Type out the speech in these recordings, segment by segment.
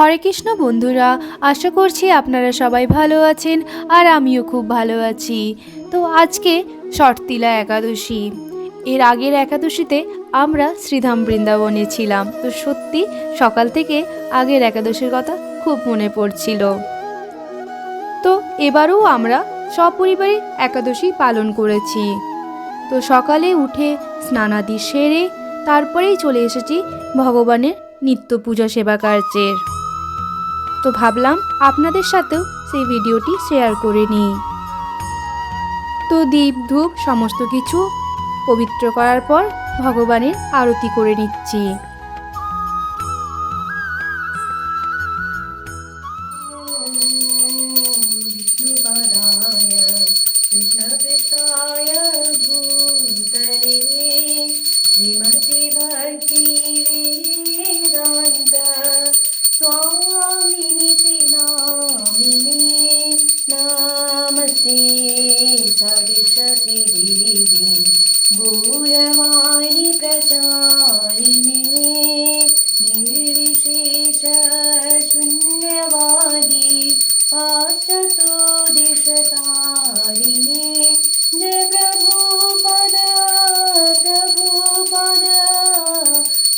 হরে কৃষ্ণ বন্ধুরা, আশা করছি আপনারা সবাই ভালো আছেন আর আমিও খুব ভালো আছি। তো আজকে শর্তিলা একাদশী। এর আগের একাদশীতে আমরা শ্রীধাম বৃন্দাবনে ছিলাম। তো সত্যি সকাল থেকে আগের একাদশীর কথা খুব মনে পড়ছিল। তো এবারও আমরা সপরিবারে একাদশী পালন করেছি। তো সকালে উঠে স্নানাদি সেরে তারপরেই চলে এসেছি ভগবানের নিত্য পূজা সেবা কার্যের। তো ভাবলাম আপনাদের সাথেও সেই ভিডিওটি শেয়ার করে নিই। তো দীপ ধূপ সমস্ত কিছু পবিত্র করার পর ভগবানের আরতি করে নিচ্ছি। सरस्वती देवी गौरवाणी प्रचारिणे निर्विशेष शून्यवादी पाश्चातो दिशतारिणे जय प्रभुपद प्रभुपद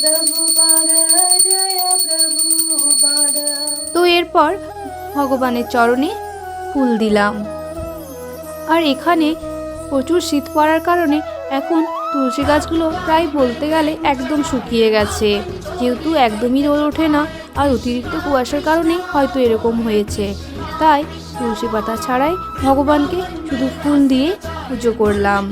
प्रभुपद जय प्रभुपद। তো এরপর ভগবানের চরণে ফুল দিলাম। আর এখানে প্রচুর শীত পড়ার কারণে এখন তুলসী গাছগুলো প্রায় বলতে গেলে একদম শুকিয়ে গেছে, যেহেতু একদমই রোদ ওঠে না আর অতিরিক্ত কুয়াশার কারণেই হয়তো এরকম হয়েছে। তাই তুলসী পাতা ছাড়াই ভগবানকে শুধু ফুল দিয়ে পুজো করলাম।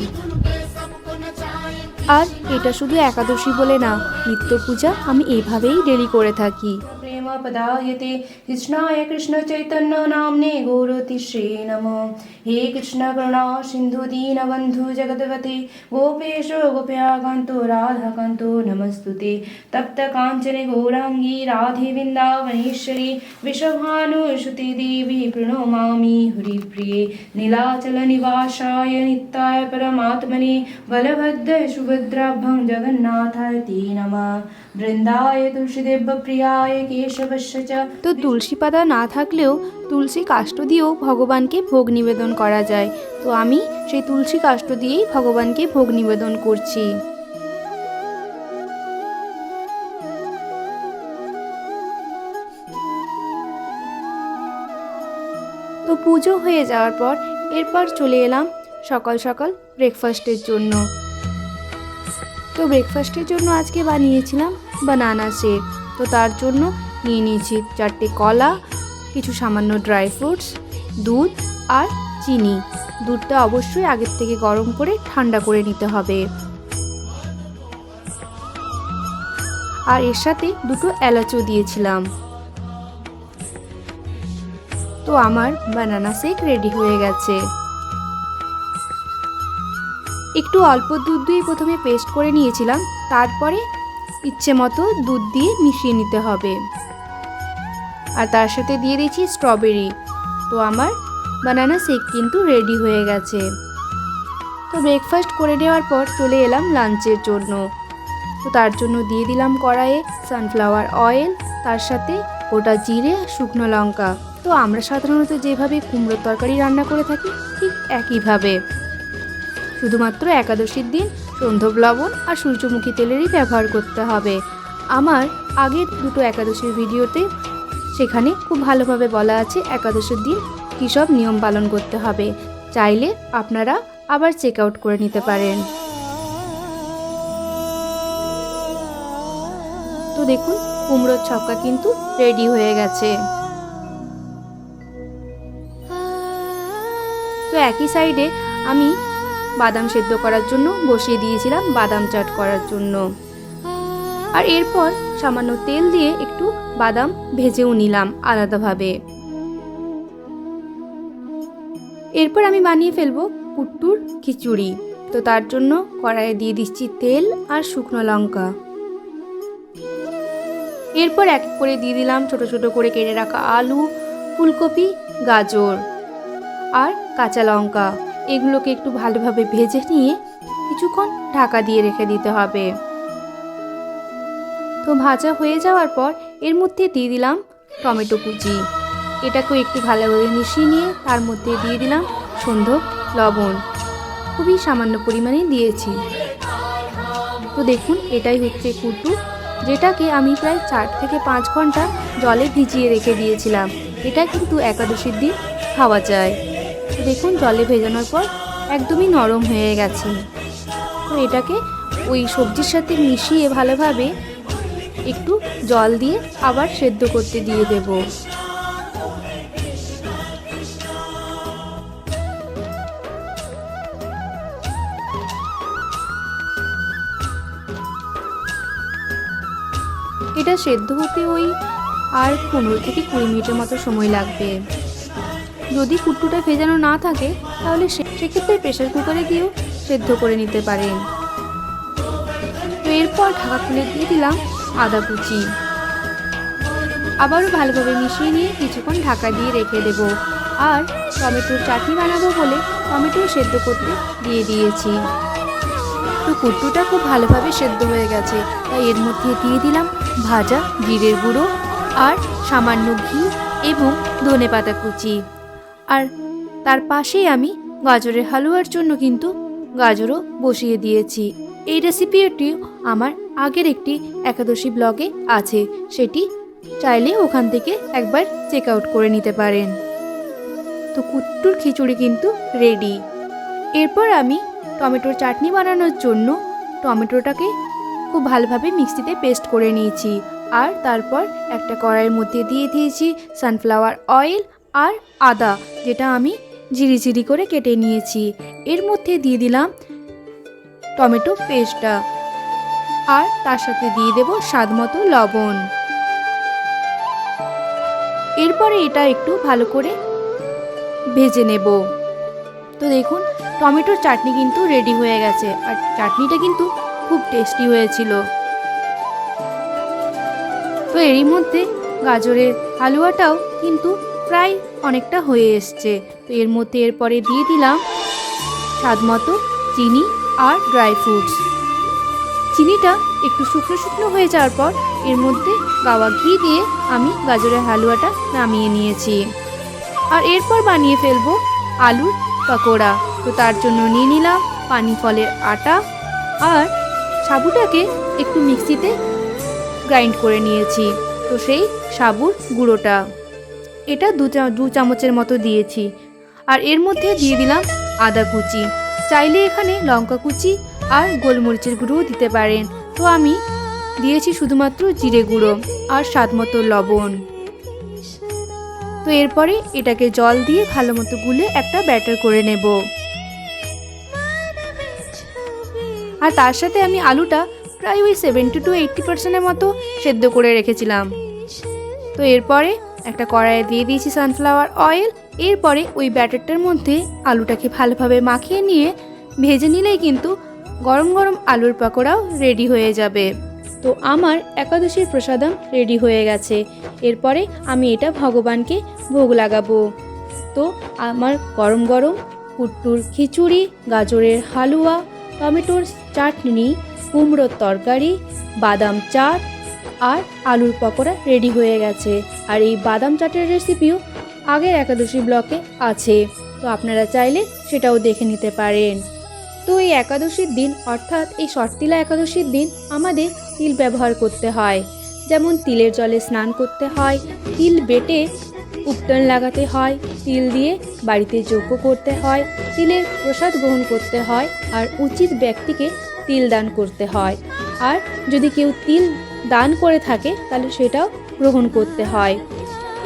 আর এটা শুধু একাদশী বলে না, নিত্য পূজা আমি এইভাবেই ডেলি করে থাকি। प्रेम पदायते कृष्णाय कृष्ण चैतन्य नाम्ने गौरतिश्री नमो। हे कृष्ण करुणा सिंधु दीनबंधु जगद्पते गोपेश गोप्याकान्तो राधाकान्तो नमस्तुते। तप्त काञ्चने गौरांगी राधे वृन्दावनेश्वरी वृषभानुसुते देवी प्रणमामि हरिप्रिये। नीलाचल निवासाय नित्याय परमात्मने बलभद्र सुभद्राभ्यां जगन्नाथाय ते नमः। বৃন্দায় তুলসীদেব প্রিয়ায় কেশবস্য চ। তো তুলসী পাতা না থাকলেও তুলসী কাষ্ঠ দিয়েও ভগবানকে ভোগ নিবেদন করা যায়। তো আমি সেই তুলসী কাষ্ঠ দিয়েই ভগবানকে ভোগ নিবেদন করছি। তো পুজো হয়ে যাওয়ার পর এরপর চলে এলাম সকাল সকাল ব্রেকফাস্টের জন্য। তো ব্রেকফাস্টের জন্য আজকে বানিয়েছিলাম বানানা শেক। তো তার জন্য নিয়ে নিয়েছি 4টে কলা, কিছু সামান্য ড্রাই ফ্রুটস, দুধ আর চিনি। দুধটা অবশ্যই আগের থেকে গরম করে ঠান্ডা করে নিতে হবে। আর এর সাথে 2টো এলাচও দিয়েছিলাম। তো আমার বানানা শেক রেডি হয়ে গেছে। একটু অল্প দুধ দিয়ে প্রথমে পেস্ট করে নিয়েছিলাম, তারপরে ইচ্ছে মতো দুধ দিয়ে মিশিয়ে নিতে হবে। আর তার সাথে দিয়ে দিয়েছি স্ট্রবেরি। তো আমার বানানা শেক কিন্তু রেডি হয়ে গেছে। তো ব্রেকফাস্ট করে নেওয়ার পর চলে এলাম লাঞ্চের জন্য। তো তার জন্য দিয়ে দিলাম কড়াইয়ে সানফ্লাওয়ার অয়েল, তার সাথে গোটা জিরে, শুকনো লঙ্কা। তো আমরা সাধারণত যেভাবে কুমড়োর তরকারি রান্না করে থাকি ঠিক একইভাবে, শুধুমাত্র একাদশীর দিন সন্ধব লবণ আর সূর্যমুখী তেলেরই ব্যবহার করতে হবে। আমার আগের 2টো একাদশীর ভিডিওতে সেখানে খুব ভালোভাবে বলা আছে একাদশীর দিন কী সব নিয়ম পালন করতে হবে, চাইলে আপনারা আবার চেক আউট করে নিতে পারেন। তো দেখুন কুমড়োর ছক্কা কিন্তু রেডি হয়ে গেছে। তো একই সাইডে আমি বাদাম সেদ্ধ করার জন্য বসিয়ে দিয়েছিলাম বাদাম চাট করার জন্য। আর এরপর সামান্য তেল দিয়ে একটু বাদাম ভেজেও নিলাম আলাদাভাবে। এরপর আমি বানিয়ে ফেলবো কুট্টুর খিচুড়ি। তো তার জন্য কড়াইয়ে দিয়ে দিচ্ছি তেল আর শুকনো লঙ্কা। এরপর এক করে দিয়ে দিলাম ছোট ছোট করে কেটে রাখা আলু, ফুলকপি, গাজর আর কাঁচা লঙ্কা। এগুলোকে একটু ভালোভাবে ভেজে নিয়ে কিছুক্ষণ ঢাকা দিয়ে রেখে দিতে হবে। তো ভাজা হয়ে যাওয়ার পর এর মধ্যে দিয়ে দিলাম টমেটো কুচি। এটাকেও একটু ভালোভাবে মিশিয়ে নিয়ে তার মধ্যে দিয়ে দিলাম সন্ধক লবণ, খুবই সামান্য পরিমাণে দিয়েছি। তো দেখুন এটাই হচ্ছে কুট্টু, যেটাকে আমি প্রায় 4 থেকে 5 ঘন্টা জলে ভিজিয়ে রেখে দিয়েছিলাম। এটা কিন্তু একাদশীর দিন খাওয়া যায়। তো দেখুন জলে ভেজানোর পর একদমই নরম হয়ে গেছে। তো এটাকে ওই সবজির সাথে মিশিয়ে ভালোভাবে একটু জল দিয়ে আবার সেদ্ধ করতে দিয়ে দেব। এটা সেদ্ধ হতে ওই আর 15 থেকে 20 মিনিটের মতো সময় লাগবে। যদি কুট্টুটা ভেজানো না থাকে তাহলে সেক্ষেত্রে প্রেসার কুকারে দিয়েও সেদ্ধ করে নিতে পারেন। তো এরপর ঢাকা খুলে দিয়ে দিলাম আদা কুচি। আবারও ভালোভাবে মিশিয়ে নিয়ে কিছুক্ষণ ঢাকা দিয়ে রেখে দেব। আর টমেটোর চাটনি বানাবো বলে টমেটো সেদ্ধ করতে দিয়ে দিয়েছি। তো কুট্টুটা খুব ভালোভাবে সেদ্ধ হয়ে গেছে, তাই এর মধ্যে দিয়ে দিলাম ভাজা জিরের গুঁড়ো আর সামান্য ঘি এবং ধনেপাতা কুচি। আর তার পাশেই আমি গাজরের হালুয়ার জন্য কিন্তু গাজরও বসিয়ে দিয়েছি। এই রেসিপিটি আমার আগের একটি একাদশী ব্লগে আছে, সেটি চাইলে ওখান থেকে একবার চেক আউট করে নিতে পারেন। তো কুট্টুর খিচুড়ি কিন্তু রেডি। এরপর আমি টমেটোর চাটনি বানানোর জন্য টমেটোটাকে খুব ভালোভাবে মিক্সিতে পেস্ট করে নিয়েছি। আর তারপর একটা কড়াইয়ের মধ্যে দিয়ে দিয়েছি সানফ্লাওয়ার অয়েল আর আদা, যেটা আমি ঝিরিঝিরি করে কেটে নিয়েছি। এর মধ্যে দিয়ে দিলাম টমেটো পেস্টটা আর তার সাথে দিয়ে দেব স্বাদমতো লবণ। এরপরে এটা একটু ভালো করে ভেজে নেব। তো দেখুন টমেটোর চাটনি কিন্তু রেডি হয়ে গেছে, আর চাটনিটা কিন্তু খুব টেস্টি হয়েছিল। তো এরই মধ্যে গাজরের হালুয়াটাও কিন্তু প্রায় অনেকটা হয়ে এসছে। তো এর মধ্যে এরপরে দিয়ে দিলাম স্বাদমতো চিনি আর ড্রাই ফ্রুটস। চিনিটা একটু শুকনো শুকনো হয়ে যাওয়ার পর এর মধ্যে গাওয়া ঘি দিয়ে আমি গাজরের হালুয়াটা নামিয়ে নিয়েছি। আর এরপর বানিয়ে ফেলবো আলুর পকোড়া। তো তার জন্য নিয়ে নিলাম পানি ফলের আটা আর সাবুটাকে একটু মিক্সিতে গ্রাইন্ড করে নিয়েছি। তো সেই সাবুর গুঁড়োটা এটা দু চামচের মতো দিয়েছি। আর এর মধ্যে দিয়ে দিলাম আদা কুচি। চাইলে এখানে লঙ্কা কুচি আর গোলমরিচের গুঁড়োও দিতে পারেন। তো আমি দিয়েছি শুধুমাত্র জিরে গুঁড়ো আর স্বাদমতো লবণ। তো এরপরে এটাকে জল দিয়ে ভালো মতো গুলে একটা ব্যাটার করে নেব। আর তার সাথে আমি আলুটা প্রায় ওই 70 to 80% মতো সেদ্ধ করে রেখেছিলাম। তো এরপরে একটা কড়াইয়ে দিয়ে দিয়েছি সানফ্লাওয়ার অয়েল। এরপরে ওই ব্যাটারটার মধ্যে আলুটাকে ভালোভাবে মাখিয়ে নিয়ে ভেজে নিলেই কিন্তু গরম গরম আলুর পকোড়াও রেডি হয়ে যাবে। তো আমার একাদশীর প্রসাদম রেডি হয়ে গেছে। এরপরে আমি এটা ভগবানকে ভোগ লাগাবো। তো আমার গরম গরম কুট্টুর খিচুড়ি, গাজরের হালুয়া, টমেটোর চাটনি, কুমড়োর তরকারি, বাদাম চাট আর আলুর পকোড়া রেডি হয়ে গেছে। আর এই বাদাম চাটের রেসিপিও আগের একাদশী ব্লকে আছে, তো আপনারা চাইলে সেটাও দেখে নিতে পারেন। তো এই একাদশীর দিন অর্থাৎ এই শর্তিলা একাদশীর দিন আমাদের তিল ব্যবহার করতে হয়। যেমন তিলের জলে স্নান করতে হয়, তিল বেটে উপটন লাগাতে হয়, তিল দিয়ে বাড়িতে যজ্ঞ করতে হয়, তিলের প্রসাদ গ্রহণ করতে হয়, আর উচিত ব্যক্তিকে তিল দান করতে হয়। আর যদি কেউ তিল দান করে থাকে তাহলে সেটাও গ্রহণ করতে হয়।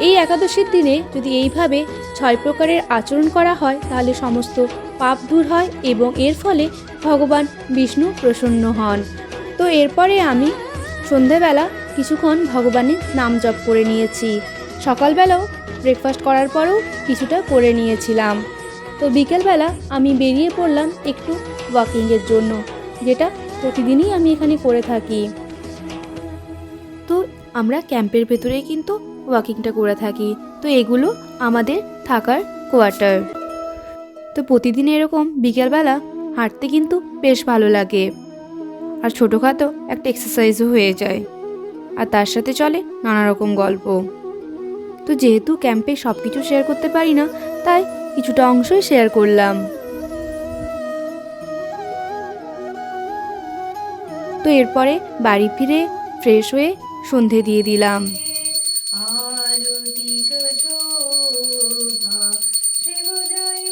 এই একাদশীর দিনে যদি এইভাবে 6 প্রকারের আচরণ করা হয় তাহলে সমস্ত পাপ দূর হয় এবং এর ফলে ভগবান বিষ্ণু প্রসন্ন হন। তো এরপরে আমি সন্ধেবেলা কিছুক্ষণ ভগবানের নাম জপ করে নিয়েছি। সকালবেলাও ব্রেকফাস্ট করার পরেও কিছুটা করে নিয়েছিলাম। তো বিকেলবেলা আমি বেরিয়ে পড়লাম একটু ওয়াকিংয়ের জন্য, যেটা প্রতিদিনই আমি এখানে করে থাকি। তো আমরা ক্যাম্পের ভেতরেই কিন্তু ওয়াকিংটা করে থাকি। তো এগুলো আমাদের থাকার কোয়ার্টার। তো প্রতিদিন এরকম বিকেলবেলা হাঁটতে কিন্তু বেশ ভালো লাগে, আর ছোটোখাটো একটা এক্সারসাইজও হয়ে যায়, আর তার সাথে চলে নানা রকম গল্প। তো যেহেতু ক্যাম্পে সব কিছু শেয়ার করতে পারি না, তাই কিছুটা অংশই শেয়ার করলাম। তো এরপরে বাড়ি ফিরে ফ্রেশ হয়ে সন্ধে দিয়ে দিলাম। आरतिक शोभा शिव जय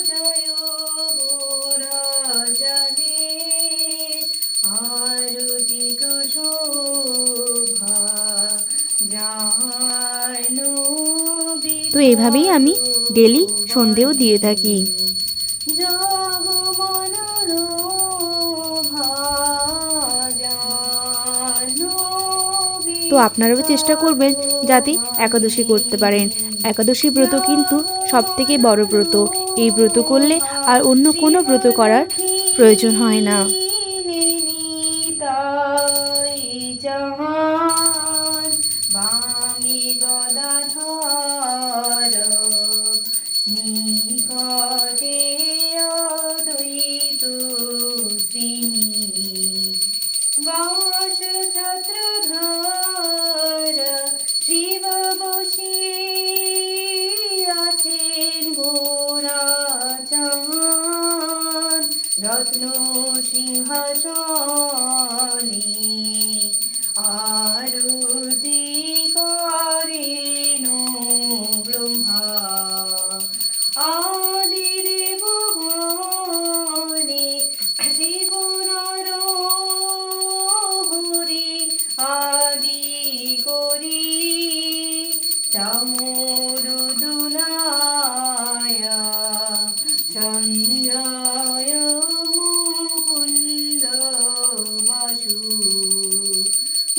जय राजने आरतिक शोभा জানো তো এইভাবেই আমি ডেলি সন্ধেও দিয়ে থাকি। তো আপনারাও চেষ্টা করবেন যাতে একাদশী করতে পারেন। একাদশী ব্রত কিন্তু সবথেকে বড় ব্রত। এই ব্রত করলে আর অন্য কোনো ব্রত করার প্রয়োজন হয় না। নিকটে অদ্বৈত শ্রীনি বাস ছত্রধর শিব বসে আছেন গোরাচাঁদ রত্ন সিংহাসনে আরতি করেন ব্রহ্মা আদি দেবগণে জীবনার হরি আদি করি চামুরুদুলায় সঞ্জয় মুকুন্দ বাসু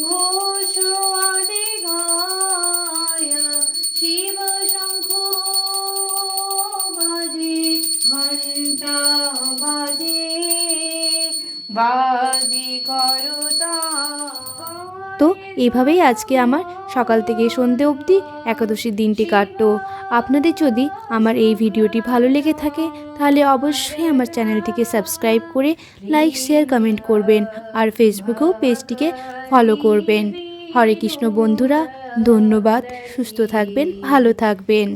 ঘোষ আদি গায় শিব শঙ্খ বাজে ঘণ্টা বাজে বাজে করতা। তো এইভাবেই আজকে আমার সকাল থেকে সন্ধে অবধি একাদশীর দিনটি কাটতো। আপনাদের যদি আমার এই ভিডিওটি ভালো লেগে থাকে তাহলে অবশ্যই আমার চ্যানেলটিকে সাবস্ক্রাইব করে লাইক শেয়ার কমেন্ট করবেন, আর ফেসবুকেও পেজটিকে ফলো করবেন। হরে কৃষ্ণ বন্ধুরা, ধন্যবাদ। সুস্থ থাকবেন, ভালো থাকবেন।